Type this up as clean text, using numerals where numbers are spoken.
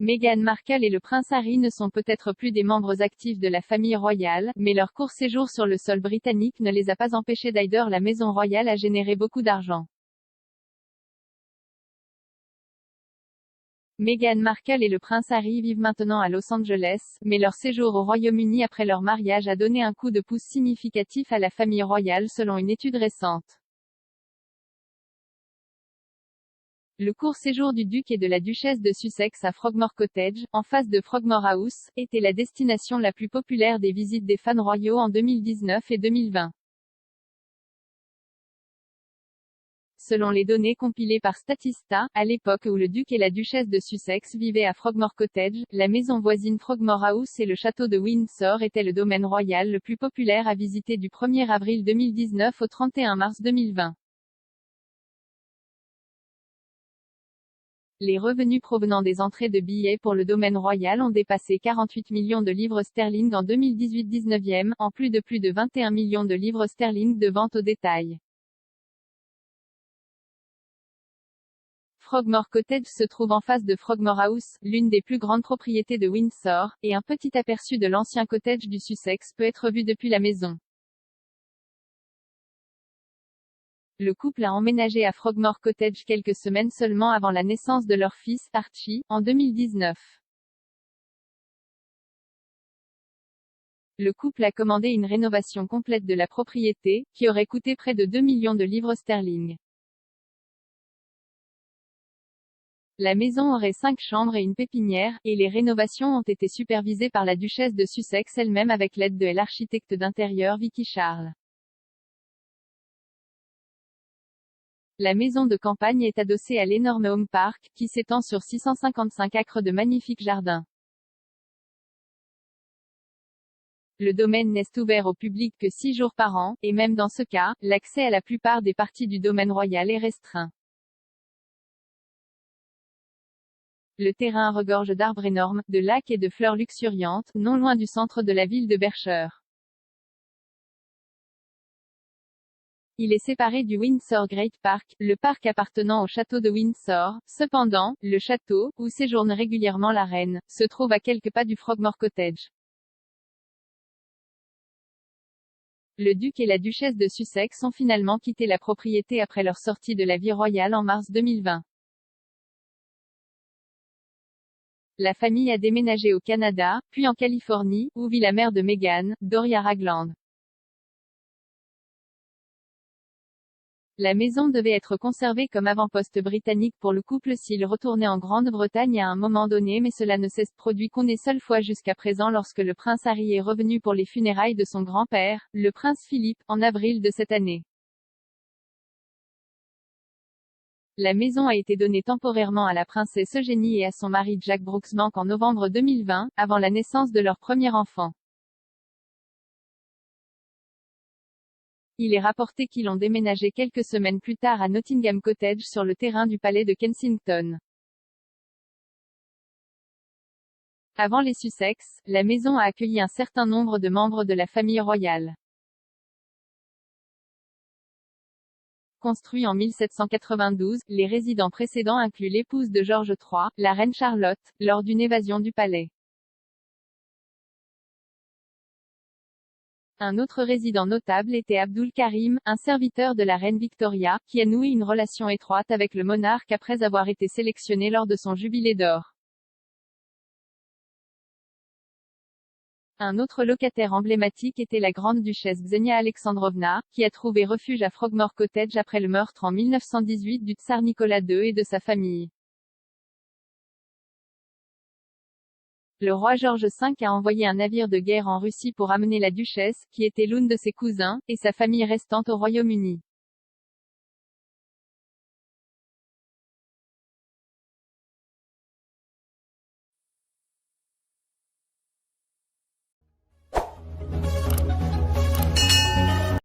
Meghan Markle et le prince Harry ne sont peut-être plus des membres actifs de la famille royale, mais leur court séjour sur le sol britannique ne les a pas empêchés d'aider la maison royale à générer beaucoup d'argent. Meghan Markle et le prince Harry vivent maintenant à Los Angeles, mais leur séjour au Royaume-Uni après leur mariage a donné un coup de pouce significatif à la famille royale selon une étude récente. Le court séjour du duc et de la duchesse de Sussex à Frogmore Cottage, en face de Frogmore House, était la destination la plus populaire des visites des fans royaux en 2019 et 2020. Selon les données compilées par Statista, à l'époque où le duc et la duchesse de Sussex vivaient à Frogmore Cottage, la maison voisine Frogmore House et le château de Windsor étaient le domaine royal le plus populaire à visiter du 1er avril 2019 au 31 mars 2020. Les revenus provenant des entrées de billets pour le domaine royal ont dépassé 48 millions de livres sterling en 2018-19e, en plus de 21 millions de livres sterling de vente au détail. Frogmore Cottage se trouve en face de Frogmore House, l'une des plus grandes propriétés de Windsor, et un petit aperçu de l'ancien cottage du Sussex peut être vu depuis la maison. Le couple a emménagé à Frogmore Cottage quelques semaines seulement avant la naissance de leur fils, Archie, en 2019. Le couple a commandé une rénovation complète de la propriété, qui aurait coûté près de 2 millions de livres sterling. La maison aurait 5 chambres et une pépinière, et les rénovations ont été supervisées par la duchesse de Sussex elle-même avec l'aide de l'architecte d'intérieur Vicky Charles. La maison de campagne est adossée à l'énorme Home Park, qui s'étend sur 655 acres de magnifiques jardins. Le domaine n'est ouvert au public que 6 jours par an, et même dans ce cas, l'accès à la plupart des parties du domaine royal est restreint. Le terrain regorge d'arbres énormes, de lacs et de fleurs luxuriantes, non loin du centre de la ville de Berkshire. Il est séparé du Windsor Great Park, le parc appartenant au château de Windsor. Cependant, le château, où séjourne régulièrement la reine, se trouve à quelques pas du Frogmore Cottage. Le duc et la duchesse de Sussex ont finalement quitté la propriété après leur sortie de la vie royale en mars 2020. La famille a déménagé au Canada, puis en Californie, où vit la mère de Meghan, Doria Ragland. La maison devait être conservée comme avant-poste britannique pour le couple s'il retournait en Grande-Bretagne à un moment donné, mais cela ne s'est produit qu'une seule fois jusqu'à présent lorsque le prince Harry est revenu pour les funérailles de son grand-père, le prince Philippe, en avril de cette année. La maison a été donnée temporairement à la princesse Eugénie et à son mari Jack Brooksbank en novembre 2020, avant la naissance de leur premier enfant. Il est rapporté qu'ils ont déménagé quelques semaines plus tard à Nottingham Cottage sur le terrain du palais de Kensington. Avant les Sussex, la maison a accueilli un certain nombre de membres de la famille royale. Construit en 1792, les résidents précédents incluent l'épouse de George III, la reine Charlotte, lors d'une évasion du palais. Un autre résident notable était Abdul Karim, un serviteur de la reine Victoria, qui a noué une relation étroite avec le monarque après avoir été sélectionné lors de son jubilé d'or. Un autre locataire emblématique était la grande-duchesse Xenia Alexandrovna, qui a trouvé refuge à Frogmore Cottage après le meurtre en 1918 du tsar Nicolas II et de sa famille. Le roi George V a envoyé un navire de guerre en Russie pour amener la duchesse, qui était l'une de ses cousins, et sa famille restante au Royaume-Uni.